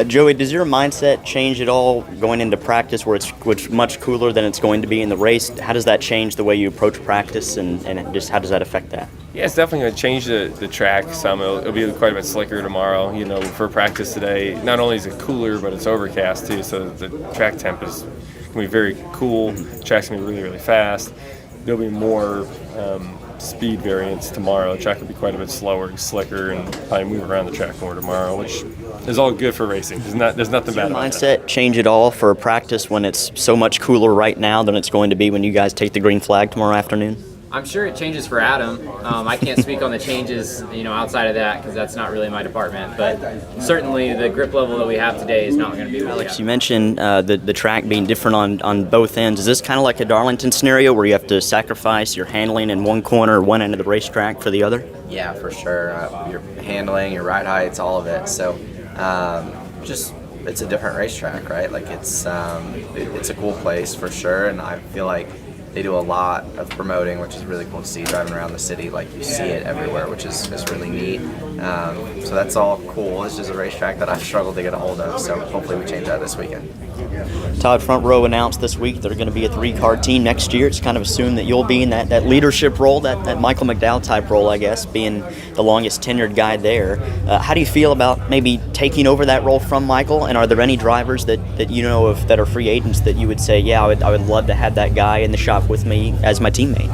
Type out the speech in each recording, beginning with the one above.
Joey, does your mindset change at all going into practice where it's much cooler than it's going to be in the race? How does that change the way you approach practice and just how does that affect that? Yeah, it's definitely going to change the track some. It'll be quite a bit slicker tomorrow. You know, for practice today, not only is it cooler, but it's overcast too, so the track temp is going to be very cool. The track's going to be really, really fast. There'll be more speed variance tomorrow. The track will be quite a bit slower and slicker and probably move around the track more tomorrow, which is all good for racing. There's nothing bad about mindset that. Change at all for practice when it's so much cooler right now than it's going to be when you guys take the green flag tomorrow afternoon? I'm sure it changes for Adam. I can't speak on the changes, outside of that because that's not really my department. But certainly the grip level that we have today is not going to be. Alex, you mentioned the track being different on both ends. Is this kind of like a Darlington scenario where you have to sacrifice your handling in one corner or one end of the racetrack for the other? Yeah, for sure. Your handling, your ride heights, all of it. So it's a different racetrack, right? Like it's a cool place for sure, and I feel like they do a lot of promoting, which is really cool to see driving around the city. Like you see it everywhere, which is really neat. So that's all cool. It's just a racetrack that I've struggled to get a hold of. So hopefully we change that this weekend. Todd, Front Row announced this week they're going to be a 3-car team next year. It's kind of assumed that you'll be in that leadership role, that Michael McDowell type role, I guess, being the longest tenured guy there. How do you feel about maybe taking over that role from Michael? And are there any drivers that you know of that are free agents that you would say, yeah, I would love to have that guy in the shop with me as my teammate?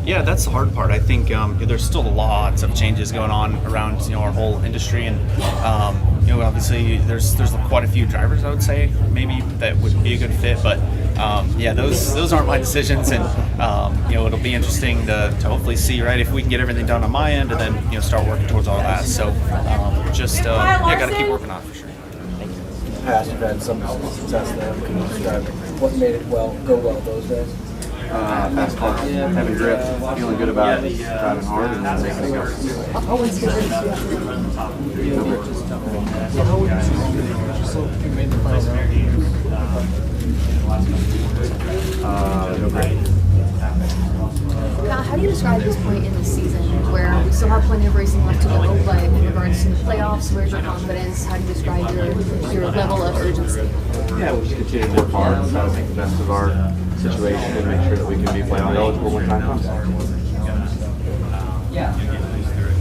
Yeah, that's the hard part. I think there's still lots of changes going on around our whole industry, and obviously there's quite a few drivers I would say maybe that would be a good fit. But those aren't my decisions, and it'll be interesting to hopefully see if we can get everything done on my end, and then start working towards all that. So got to keep working on it for sure. Past you've had some success there. Can you describe what made it go well those days? Fast car, heavy grip, feeling good about it, driving hard, and then making it go. How do you describe this point in the season where we still have plenty of racing left to go, but in regards to the playoffs, where's your confidence? How do you describe your level of urgency? Yeah, we'll just continue to work hard and try to make the best of our situation and make sure that we can be playoff eligible when time comes.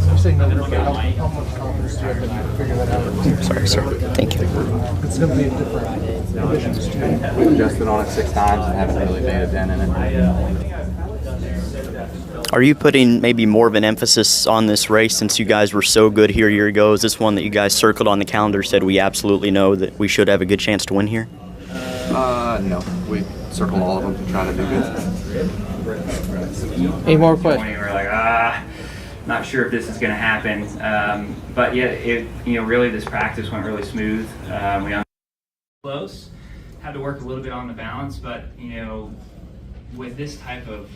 You're saying that how much confidence do you have that you can figure that out? Sorry, sir. Thank you. It's going to be in different conditions too. We've adjusted on it 6 times and haven't really made a dent in it. Are you putting maybe more of an emphasis on this race since you guys were so good here a year ago? Is this one that you guys circled on the calendar, said we absolutely know that we should have a good chance to win here? No. We circle all of them to try to do good. Any more questions? We're like, not sure if this is going to happen. But yeah, really this practice went really smooth. We close. Had to work a little bit on the balance, but with this type of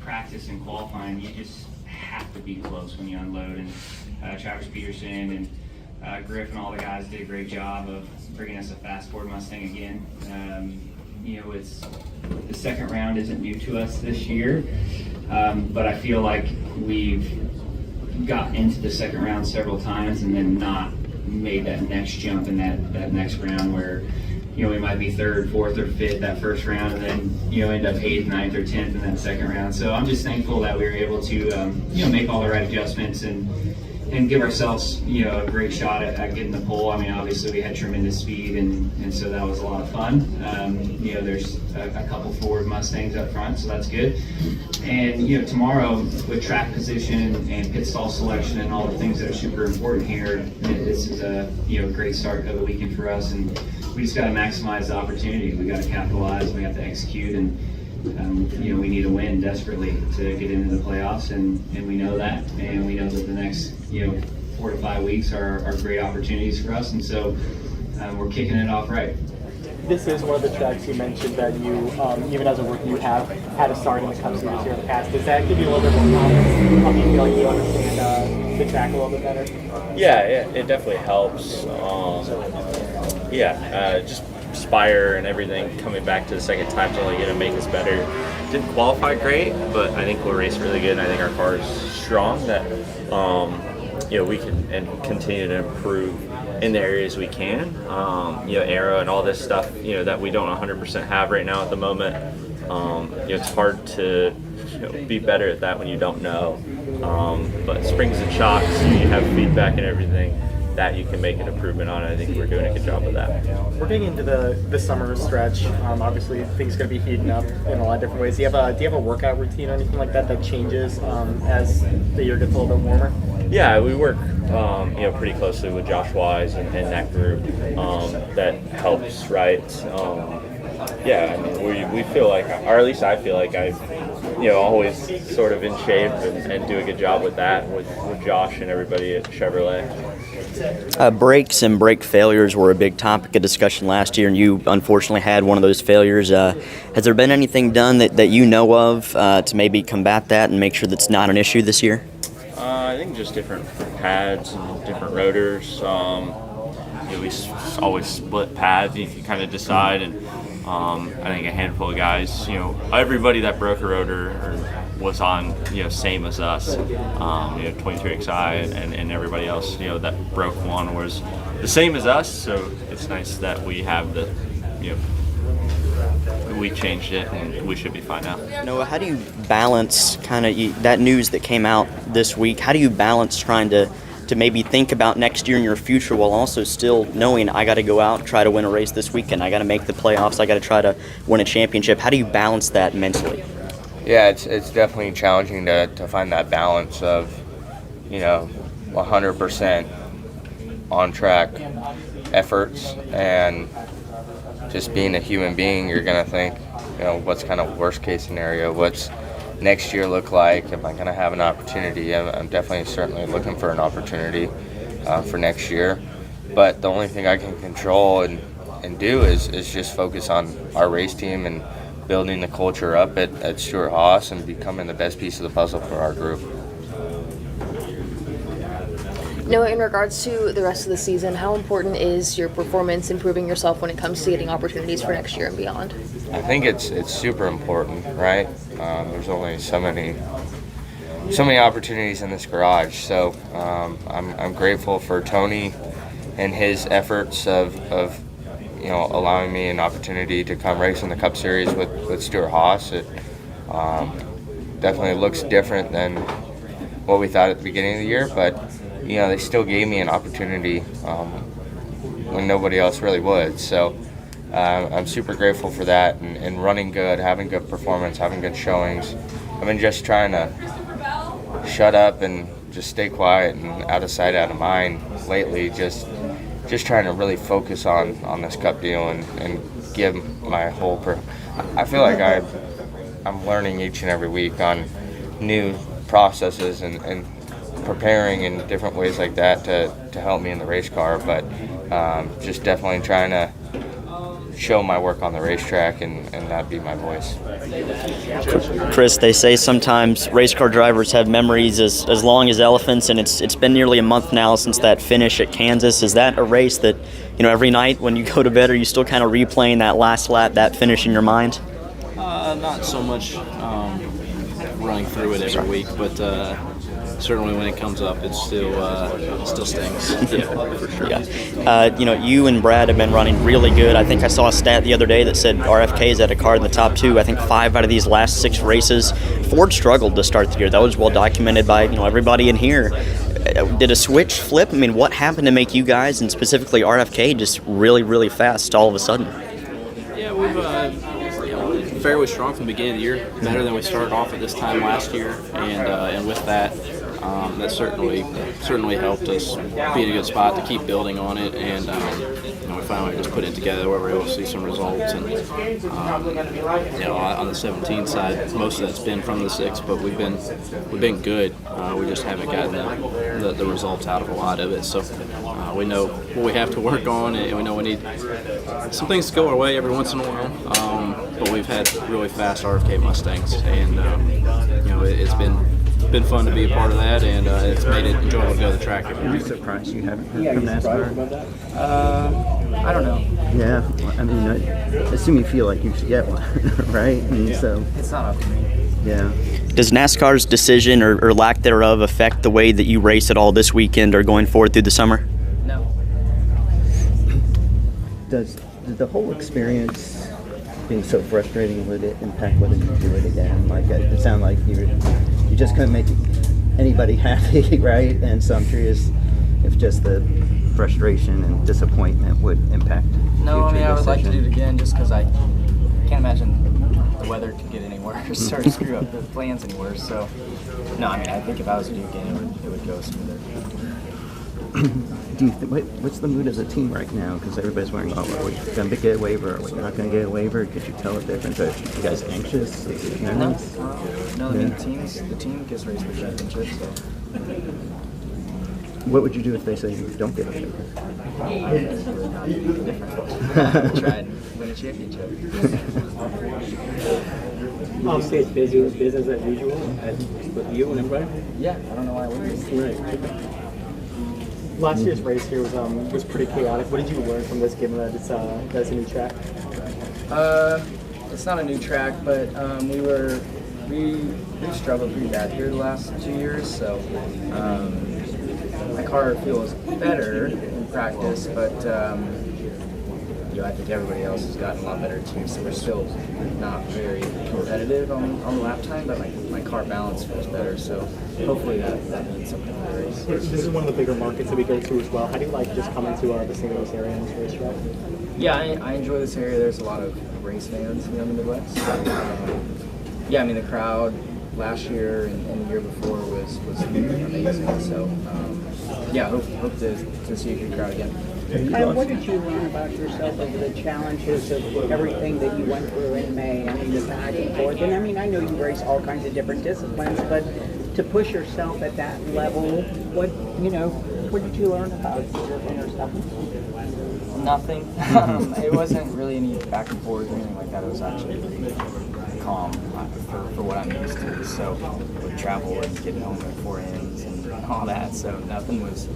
practice and qualifying, you just have to be close when you unload. And Travis Peterson and Griff and all the guys did a great job of bringing us a fast Ford Mustang again. It's the second round isn't new to us this year, but I feel like we've got into the second round several times and then not made that next jump in that next round where we might be 3rd, 4th, or 5th that first round, and then end up 8th, 9th, or 10th in that second round. So I'm just thankful that we were able to make all the right adjustments and give ourselves a great shot at getting the pole. I mean, obviously we had tremendous speed, and so that was a lot of fun. There's a couple Ford Mustangs up front, so that's good. And tomorrow with track position and pit stall selection and all the things that are super important here, this is a great start of the weekend for us, and we just got to maximize the opportunity. We got to capitalize. We have to execute, and we need a win desperately to get into the playoffs, and we know that, and we know that the next 4 to 5 weeks are great opportunities for us, and so we're kicking it off right. This is one of the tracks you mentioned that you, even as a rookie, you have had a start in the Cup Series here in the past. Does that give you a little bit more confidence? How do you feel like you understand the track a little bit better? Yeah, it definitely helps. Just Spire and everything coming back to the second time is only going to make us better. Didn't qualify great, but I think we'll race really good, and I think our car is strong. That we can and continue to improve in the areas we can. Aero and all this stuff, that we don't 100% have right now at the moment. It's hard to be better at that when you don't know. But springs and shocks, you have feedback and everything that you can make an improvement on. I think we're doing a good job of that. We're getting into the summer stretch. Obviously, things are going to be heating up in a lot of different ways. Do you have a workout routine or anything like that changes as the year gets a little bit warmer? Yeah, we work pretty closely with Josh Wise and that group. That helps, right? We feel like, or at least I feel like I always sort of in shape and do a good job with that with Josh and everybody at Chevrolet. Brakes and brake failures were a big topic of discussion last year, and you unfortunately had one of those failures. Has there been anything done that you know of to maybe combat that and make sure that's not an issue this year? I think just different pads and different rotors. We always split pads. You can kind of decide, and I think a handful of guys, everybody that broke a rotor was on, same as us, 22XI and everybody else, that broke one was the same as us. So it's nice that we have we changed it and we should be fine now. Noah, how do you balance kind of that news that came out this week? How do you balance trying to maybe think about next year and your future while also still knowing I got to go out and try to win a race this weekend, I got to make the playoffs, I got to try to win a championship? How do you balance that mentally? Yeah, it's definitely challenging to find that balance of, 100% on track efforts and just being a human being. You're going to think, what's kind of worst case scenario? What's next year look like? Am I going to have an opportunity? I'm certainly looking for an opportunity for next year. But the only thing I can control and do is just focus on our race team and building the culture up at Stewart-Haas and becoming the best piece of the puzzle for our group. Noah, in regards to the rest of the season, how important is your performance, improving yourself when it comes to getting opportunities for next year and beyond? I think it's super important, right? There's only so many opportunities in this garage. So I'm grateful for Tony and his efforts of allowing me an opportunity to come race in the Cup Series with Stewart-Haas. It definitely looks different than what we thought at the beginning of the year, but they still gave me an opportunity when nobody else really would. So I'm super grateful for that, and running good, having good performance, having good showings. I've been just trying to shut up and just stay quiet and out of sight, out of mind lately, just trying to really focus on this Cup deal and give my whole I feel like I'm learning each and every week on new processes and preparing in different ways like that to help me in the race car, but just definitely trying to show my work on the racetrack and that be my voice. Chris, they say sometimes race car drivers have memories as long as elephants, and it's been nearly a month now since that finish at Kansas. Is that a race that, every night when you go to bed, are you still kind of replaying that last lap, that finish in your mind? Not so much running through it every week, but certainly when it comes up, it still stings. Yeah, for sure. Yeah. You and Brad have been running really good. I think I saw a stat the other day that said RFK's had a car in the top 2. I think 5 out of these last 6 races. Ford struggled to start the year. That was well documented by everybody in here. Did a switch flip? I mean, what happened to make you guys, and specifically RFK, just really, really fast all of a sudden? Yeah, we've fairly strong from the beginning of the year, better than we started off at this time last year, and with that, that certainly helped us be in a good spot to keep building on it, and we finally just put it together where we were able to see some results. And on the 17 side, most of that's been from the 6, but we've been good. We just haven't gotten the results out of a lot of it. So we know what we have to work on, and we know we need some things to go our way every once in a while. But we've had really fast RFK Mustangs, and it's been been fun to be a part of that, and it's made it enjoyable to go to the track every Are you week. surprised you haven't heard from NASCAR? I don't know. Yeah, I mean, I assume you feel like you should get one, right? And so, It's not up to me. yeah. Does NASCAR's decision or lack thereof affect the way that you race at all this weekend or going forward through the summer? No. Did the whole experience being so frustrating, would it impact whether you do it again? Like, it sounded like you just couldn't make anybody happy, right? And so I'm curious if just the frustration and disappointment would impact No, I future mean, I would like to do decisions. it again just because I can't imagine the weather could get any worse or screw up the plans any worse. So, no, I mean, I think if I was to do it again, it would go smoother. What's the mood of the team right now? Because everybody's wondering, are we going to get a waiver? Are we not going to get a waiver? Could you tell the difference? Are you guys anxious? Is it nervous? No, I mean, the team gets raced for the championship, so. What would you do if they say you don't get a waiver? Try and win a championship. Stay as busy with business as usual with you and everybody? Yeah, I don't know why I wouldn't. Right. Last year's race here was pretty chaotic. What did you learn from this, given that it's a new track? It's not a new track, but we've struggled pretty bad here the last 2 years, so my car feels better in practice, but I think everybody else has gotten a lot better too, so we're still not very competitive on the lap time, but my car balance feels better, so hopefully that means something for the race. This is one of the bigger markets that we go to as well. How do you like just coming to the St. Louis area in this racetrack? Yeah, I enjoy this area. There's a lot of race fans here in the Midwest. Yeah, I mean, the crowd last year and the year before was amazing, so yeah, hope to see a good crowd again. What did you learn about yourself over the challenges of everything that you went through in May? I mean, the back and forth. And I mean, I know you race all kinds of different disciplines, but to push yourself at that level, what did you learn about yourself? Nothing. It wasn't really any back and forth or anything like that. It was actually really calm for what I'm used to. So with travel and getting home at 4 a.m. and all that, so nothing was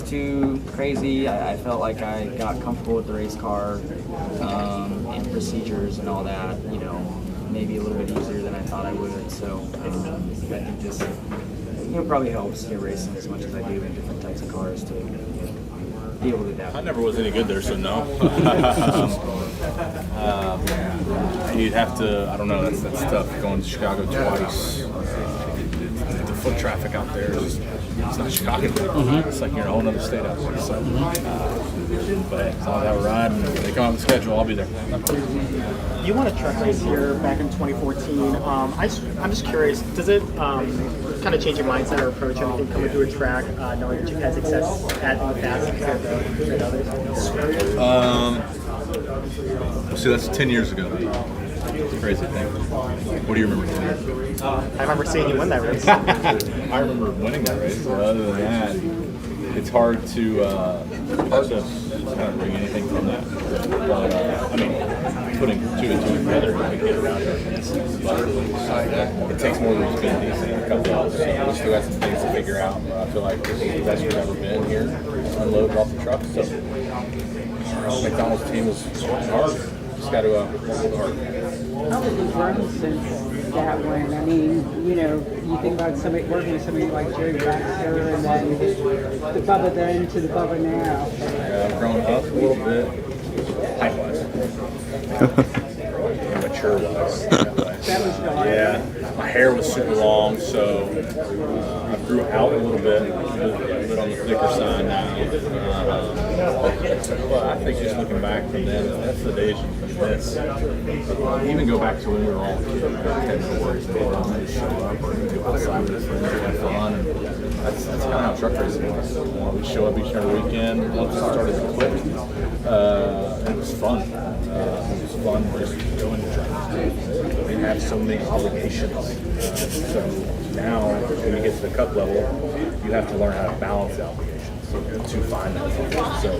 too crazy. I felt like I got comfortable with the race car and procedures and all that. Maybe a little bit easier than I thought I would. So I think this probably helps racing as much as I do in different types of cars to be able to adapt. I never was any good there, so no. You'd have to, I don't know, that's tough going to Chicago twice. The foot traffic out there is it's not Chicago. It's like you're in a whole other state out there. So, but as long as I ride and they come on the schedule, I'll be there. You won a truck race here back in 2014. I'm just curious, does it kind of change your mindset or approach anything coming to a track, knowing that you've had success at in the past compared to others? See, that's 10 years ago. Crazy thing. What do you remember 10 years ago? I remember seeing you win that race. I remember winning that race. But other than that, it's hard to kind of bring anything from that. But I mean, putting 2 and 2 together to get around it. But it takes more than experience and a couple of hours. So we still got some things to figure out. But I feel like this is the best we've ever been here, unloaded off the truck. So McDonald's team was working hard. Just got to work a little harder. How has it grown since that win? I mean, you think about somebody working with somebody like Jerry Baxter and then the Bubba then to the Bubba now. Yeah, I've grown up a little bit, height-wise. Mature-wise. Yeah, my hair was super long, so I grew out a little bit on the thicker side now. But I think just looking back from then, that's the days from this. Even go back to when we were all kids, just show up or go outside with friends and have fun. And that's kind of how truck racing was. We'd show up each and every weekend once it started to click. And it was fun. It was fun just going to track. We have so many obligations. So now, when you get to the cup level, you have to learn how to balance the obligations to find that. So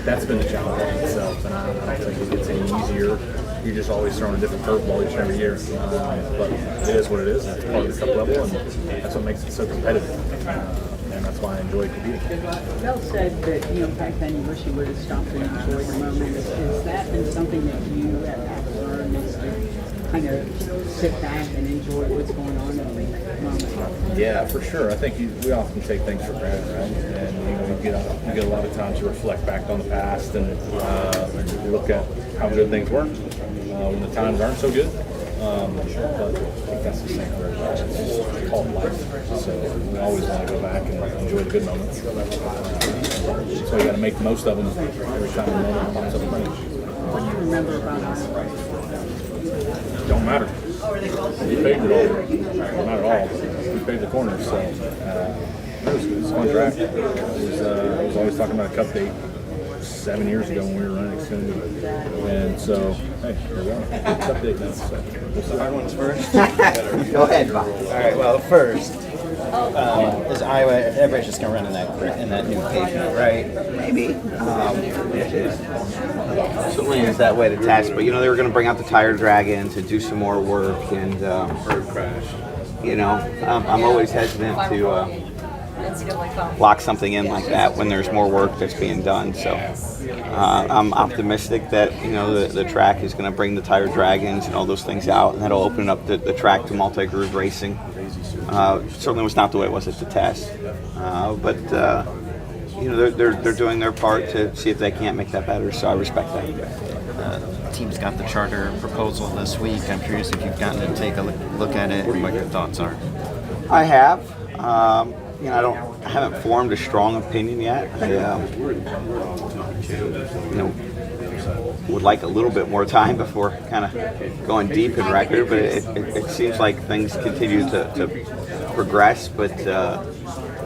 that's been the challenge in itself, and I don't think it gets any easier you're just always throwing a different curveball each and every year. But it is what it is. It's part of the Cup level, and that's what makes it so competitive. And that's why I enjoy competing. Mel said that, back then you wish you would have stopped and enjoyed the moment. Has that been something that you have learned, is to kind of sit back and enjoy what's going on in the moment? Yeah, for sure. I think we often take things for granted, right? And you get a lot of time to reflect back on the past and look at how good things were when the times aren't so good. But I think that's the same for everybody. It's just called life. So we always want to go back and enjoy the good moments. So you got to make the most of them every time the moment pops up in front of you. What do you remember about us? Don't matter. We paved it all. Well, not at all. We paved the corners, so it was a fun track. I was always talking about a cup date 7 years ago when we were running Xfinity. And so, hey, here we are. Cup date now. So we'll see. Our one's first. Go ahead, Bob. All right, well, first, is Iowa, everybody's just going to run in that new pavement, right? Maybe. Certainly is that way to test, but they were going to bring out the tire drag-in to do some more work, and I'm always hesitant to lock something in like that when there's more work that's being done. So I'm optimistic that the track is going to bring the tire drag-ins and all those things out, and that'll open up the track to multi-groove racing. Certainly was not the way it was at the test, but they're doing their part to see if they can't make that better. So I respect that. Team's got the charter proposal this week. I'm curious if you've gotten to take a look at it and what your thoughts are. I have. I haven't formed a strong opinion yet. I would like a little bit more time before kind of going deep in record, but it seems like things continue to progress, but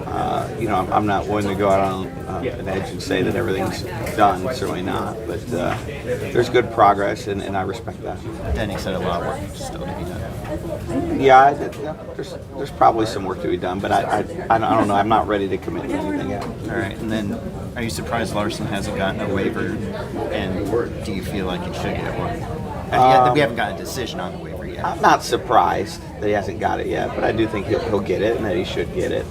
I'm not willing to go out on an edge and say that everything's done. Certainly not, but there's good progress, and I respect that. Danny said a lot of work still to be done. Yeah, there's probably some work to be done, but I don't know. I'm not ready to commit to anything yet. All right, and then are you surprised Larson hasn't gotten a waiver, and do you feel like he should get one? We haven't got a decision on the waiver yet. I'm not surprised that he hasn't got it yet, but I do think he'll get it and that he should get it.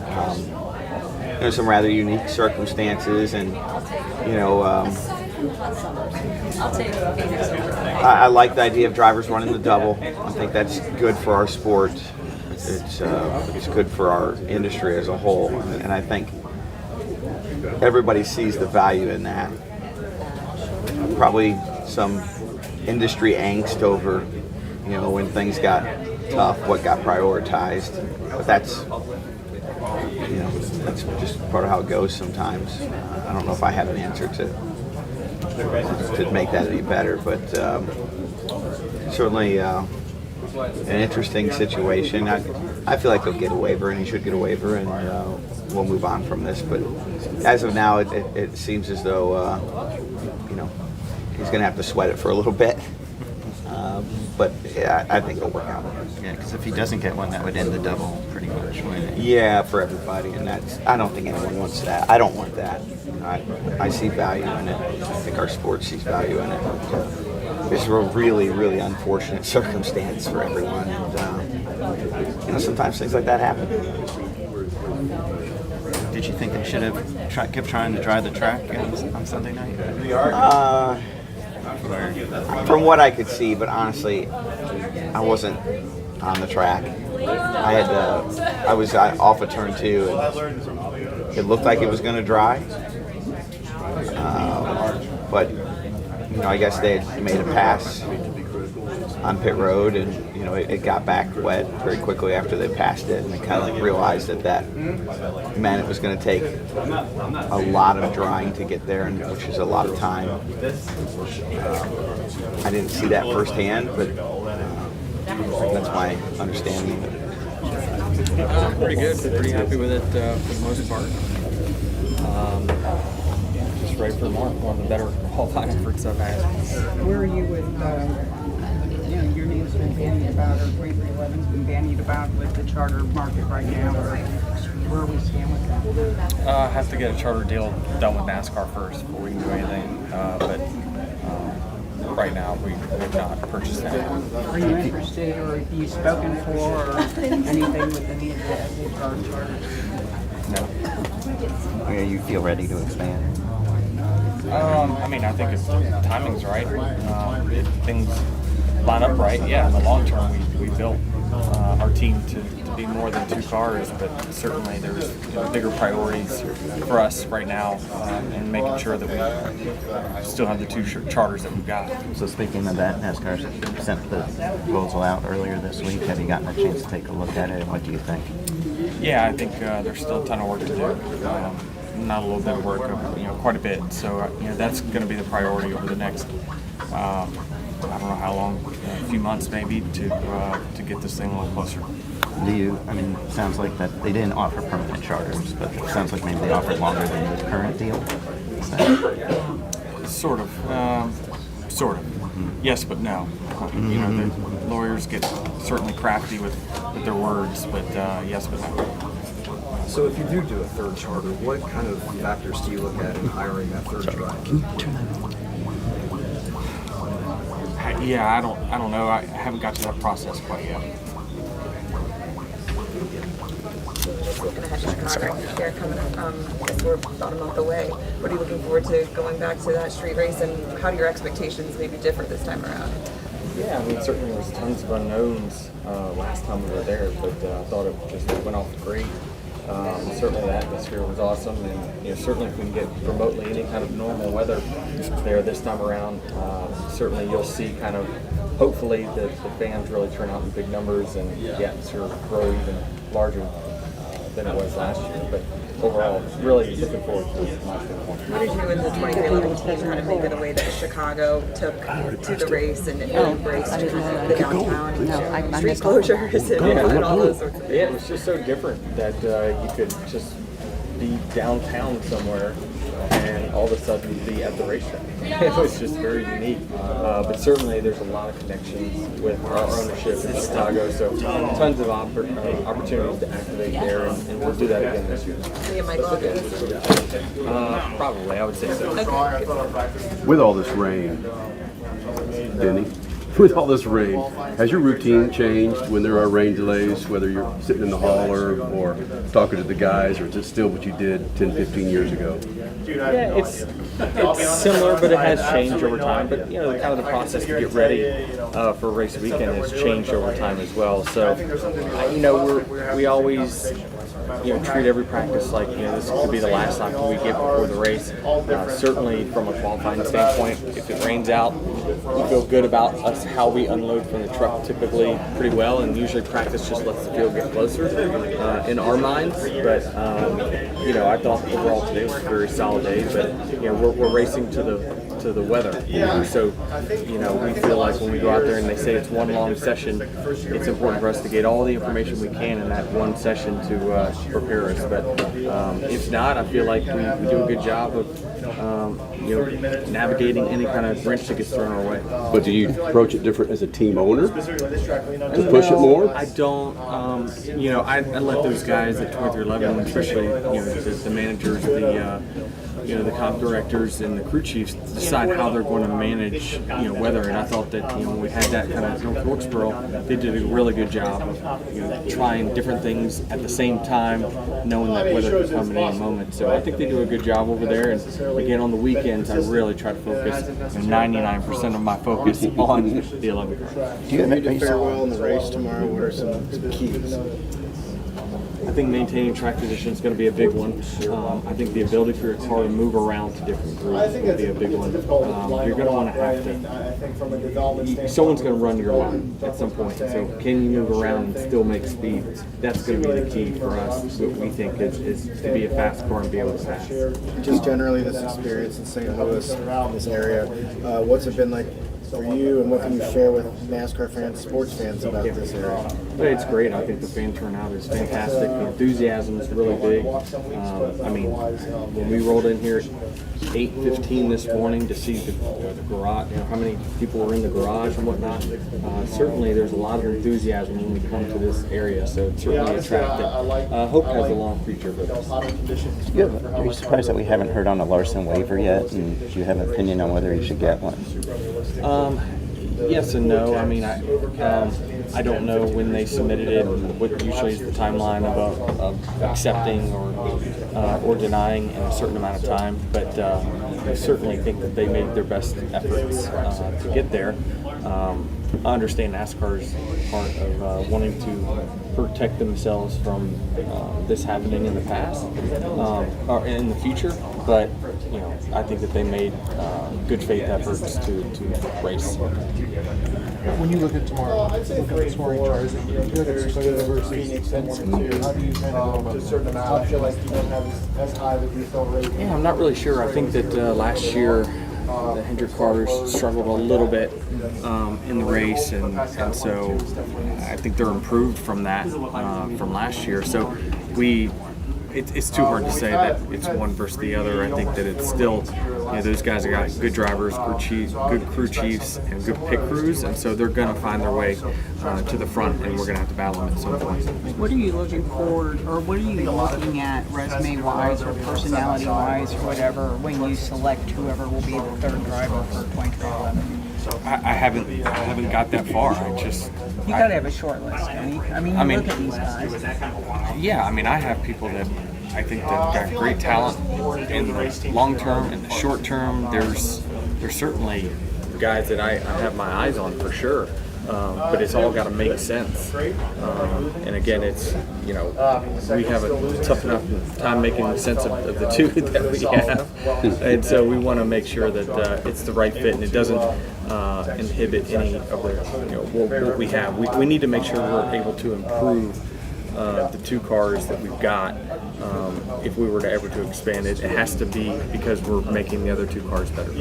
There's some rather unique circumstances, and I like the idea of drivers running the double. I think that's good for our sport. It's good for our industry as a whole, and I think everybody sees the value in that. Probably some industry angst over, when things got tough, what got prioritized, but that's just part of how it goes sometimes. I don't know if I have an answer to make that any better, but certainly an interesting situation. I feel like he'll get a waiver, and he should get a waiver, and we'll move on from this. But as of now, it seems as though he's going to have to sweat it for a little bit. But yeah, I think it'll work out. Yeah, because if he doesn't get one, that would end the double pretty much, wouldn't it? Yeah, for everybody, and I don't think anyone wants that. I don't want that. I see value in it. I think our sport sees value in it. It's a really, really unfortunate circumstance for everyone, and sometimes things like that happen. Did you think they should have kept trying to drive the track on Sunday night? From what I could see, but honestly, I wasn't on the track. I was off of turn 2, and it looked like it was going to dry. But I guess they had made a pass on pit road, and it got back wet very quickly after they passed it, and they kind of realized that meant it was going to take a lot of drying to get there, which is a lot of time. I didn't see that firsthand, but that's my understanding of it. Pretty good. Pretty happy with it for the most part. Just ready for more. One of the better qualifying efforts I've had. Where are you with, your name's been bandied about, or 2311's been bandied about with the charter market right now? Where are we stand with that? I have to get a charter deal done with NASCAR first before we can do anything. But right now we've not purchased that. Are you interested, or have you spoken for, or anything with any of the charters? No. You feel ready to expand? I mean, I think if timing's right, if things line up right, yeah, in the long term, we built our team to be more than 2 cars, but certainly there's bigger priorities for us right now, and making sure that we still have the 2 charters that we've got. So speaking of that, NASCAR sent the proposal out earlier this week. Have you gotten a chance to take a look at it, and what do you think? Yeah, I think there's still a ton of work to do. Not a little bit of work, quite a bit. So that's going to be the priority over the next, I don't know how long, a few months maybe, to get this thing a little closer. Do you? I mean, it sounds like that they didn't offer permanent charters, but it sounds like maybe they offered longer than the current deal. Sort of. Mm-hmm. Yes, but no. The lawyers get certainly crafty with their words, but yes, but no. So if you do a third charter, what kind of factors do you look at in hiring that third driver? Yeah, I don't know. I haven't got to that process quite yet. Looking ahead to Chicago here coming up, I guess we're about a month away. What are you looking forward to going back to that street race, and how do your expectations maybe differ this time around? Yeah, I mean, certainly there was tons of unknowns last time we were there, but I thought it just went off great. Certainly the atmosphere was awesome, and certainly if we can get remotely any kind of normal weather there this time around, certainly you'll see kind of, hopefully the fans really turn out in big numbers and the atmosphere grow even larger than it was last year. But overall, really looking forward to it. How did you and the 2311 team kind of make it the way that Chicago took to the race and embraced the downtown and street closures and all those sorts of things? Yeah, it was just so different that you could just be downtown somewhere and all of a sudden be at the racetrack. It was just very unique. But certainly there's a lot of connections with our ownership in Chicago, so tons of opportunities to activate there, and we'll do that again this year. Probably, I would say so. With all this rain, Denny, with all this rain, has your routine changed when there are rain delays, whether you're sitting in the hauler or talking to the guys, or is it still what you did 10, 15 years ago? Yeah, it's similar, but it has changed over time. But kind of the process to get ready for race weekend has changed over time as well. So, we always treat every practice like this could be the last lap we get before the race. Certainly, from a qualifying standpoint, if it rains out, we feel good about us how we unload from the truck typically pretty well, and usually practice just lets the field get closer in our minds. But I thought overall today was a very solid day. But we're racing to the weather. So we feel like when we go out there and they say it's one long session, it's important for us to get all the information we can in that one session to prepare us. But if not, I feel like we do a good job of navigating any kind of wrench that gets thrown our way. But do you approach it different as a team owner to push it more? I don't. I let those guys at 2311, especially the managers, the comp directors and the crew chiefs decide how they're going to manage weather. And I thought that when we had that kind of North Wilkesboro, they did a really good job of trying different things at the same time, knowing that weather could come at any moment. So I think they do a good job over there. And again, on the weekends, I really try to focus 99% of my focus on the 11 car. Do you need to fare well in the race tomorrow? What are some keys? I think maintaining track position is going to be a big one. I think the ability for your car to move around to different groups will be a big one. You're going to want to have to. Someone's going to run your line at some point. So can you move around and still make speed? That's going to be the key for us. What we think is to be a fast car and be able to pass. Just generally this experience in St. Louis, in this area, what's it been like for you, and what can you share with NASCAR fans, sports fans about this area? It's great. I think the fan turnout is fantastic. The enthusiasm is really big. When we rolled in here 8:15 this morning to see the garage, how many people were in the garage and whatnot. Certainly there's a lot of enthusiasm when we come to this area, so it's certainly a track that I hope has a long future for us. Are you surprised that we haven't heard on the Larson waiver yet, and do you have an opinion on whether he should get one? Yes and no. I mean, I don't know when they submitted it and what usually is the timeline of accepting or denying in a certain amount of time, but I certainly think that they made their best efforts to get there. I understand NASCAR's part of wanting to protect themselves from this happening in the past or in the future, but I think that they made good faith efforts to race. When you look at tomorrow, look at the scoring charts, you look at Xfinity versus Phoenix, how do you kind of go about a certain amount? I feel like you don't have as high of a resale rate. Yeah, I'm not really sure. I think that last year the Hendrick cars struggled a little bit in the race, and so I think they're improved from that from last year. So it's too hard to say that it's one versus the other. I think that it's still, those guys have got good drivers, good crew chiefs, and good pit crews, and so they're going to find their way to the front, and we're going to have to battle them at some point. What are you looking for, or what are you looking at resume-wise or personality-wise or whatever when you select whoever will be the third driver for 2011? I haven't got that far. You got to have a short list, don't you? I mean, look at these guys. Yeah, I mean, I have people that I think that got great talent in the long term, in the short term. There's certainly guys that I have my eyes on for sure, but it's all got to make sense. And again, it's we have a tough enough time making sense of the two that we have, and so we want to make sure that it's the right fit and it doesn't inhibit any of what we have. We need to make sure we're able to improve the two cars that we've got. If we were to ever to expand it, it has to be because we're making the other two cars better.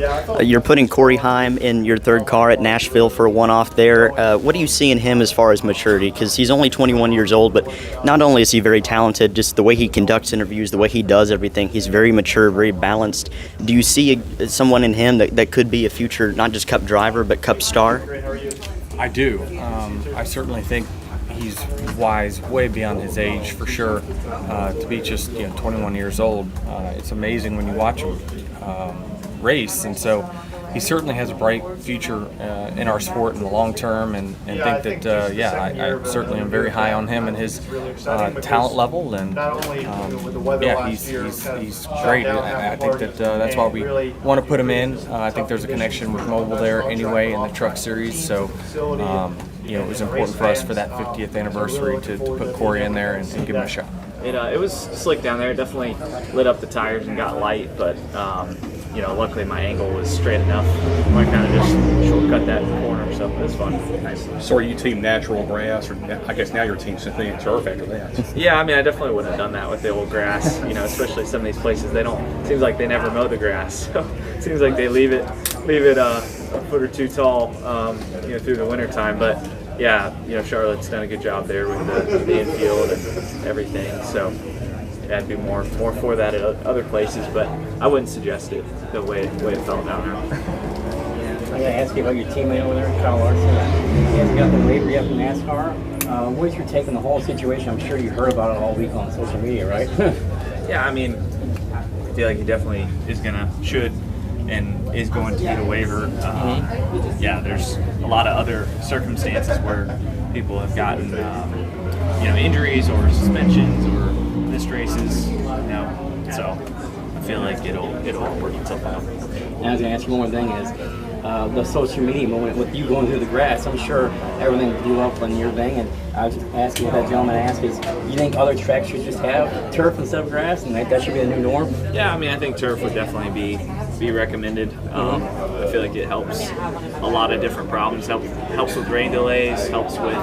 You're putting Corey Heim in your third car at Nashville for a one-off there. What do you see in him as far as maturity? Because he's only 21 years old, but not only is he very talented, just the way he conducts interviews, the way he does everything, he's very mature, very balanced. Do you see someone in him that could be a future, not just Cup driver, but Cup star? I do. I certainly think he's wise, way beyond his age for sure. To be just 21 years old, it's amazing when you watch him race, and so he certainly has a bright future in our sport in the long term, and think that I certainly am very high on him and his talent level, and he's great. I think that that's why we want to put him in. I think there's a connection with Mobile there anyway in the Truck Series, so it was important for us for that 50th anniversary to put Corey in there and give him a shot. It was slick down there. It definitely lit up the tires and got light, but luckily my angle was straight enough. I kind of just shortcut that corner, so it was fun. Nice. So are you team natural grass, or I guess now you're team synthetic turf after that? Yeah, I mean, I definitely wouldn't have done that with the old grass. Especially some of these places, seems like they never mow the grass. So it seems like they leave it a foot or two tall, through the winter time. But yeah, Charlotte's done a good job there with the infield and everything. So I'd do more for that at other places, but I wouldn't suggest it the way it felt down there. I'm going to ask you about your teammate over there, Kyle Larson. He hasn't got the waiver yet from NASCAR. What is your take on the whole situation? I'm sure you heard about it all week on social media, right? Yeah, I mean, I feel like he definitely should and is going to get a waiver. Yeah, there's a lot of other circumstances where people have gotten injuries or suspensions or missed races, so I feel like it'll all work itself out. And I was going to ask you one more thing is the social media moment with you going through the grass. I'm sure everything blew up on your thing, and I was asking what that gentleman asked is, you think other tracks should just have turf instead of grass, and that should be the new norm? Yeah, I mean, I think turf would definitely be recommended. I feel like it helps a lot of different problems. Helps with rain delays, helps with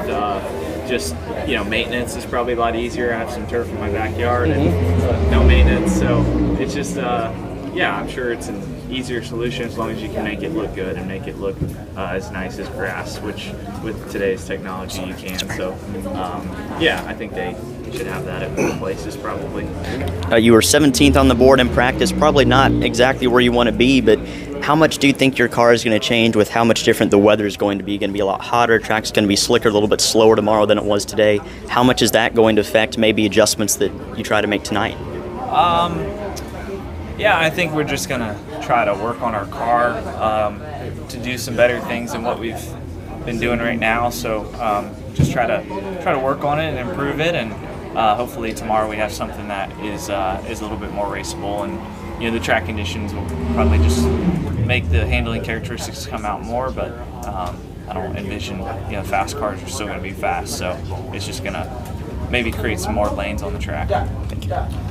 just maintenance is probably a lot easier. I have some turf in my backyard and no maintenance, so it's just I'm sure it's easier solution as long as you can make it look good and make it look as nice as grass, which with today's technology you can. So yeah, I think they should have that at both places probably. You were 17th on the board in practice, probably not exactly where you want to be, but how much do you think your car is going to change with how much different the weather is going to be? Going to be a lot hotter, track's going to be slicker, a little bit slower tomorrow than it was today. How much is that going to affect maybe adjustments that you try to make tonight? Yeah, I think we're just going to try to work on our car to do some better things than what we've been doing right now. So just try to work on it and improve it, and hopefully tomorrow we have something that is a little bit more raceable, and the track conditions will probably just make the handling characteristics come out more, but I don't envision fast cars are still going to be fast, so it's just going to maybe create some more lanes on the track. Thank you.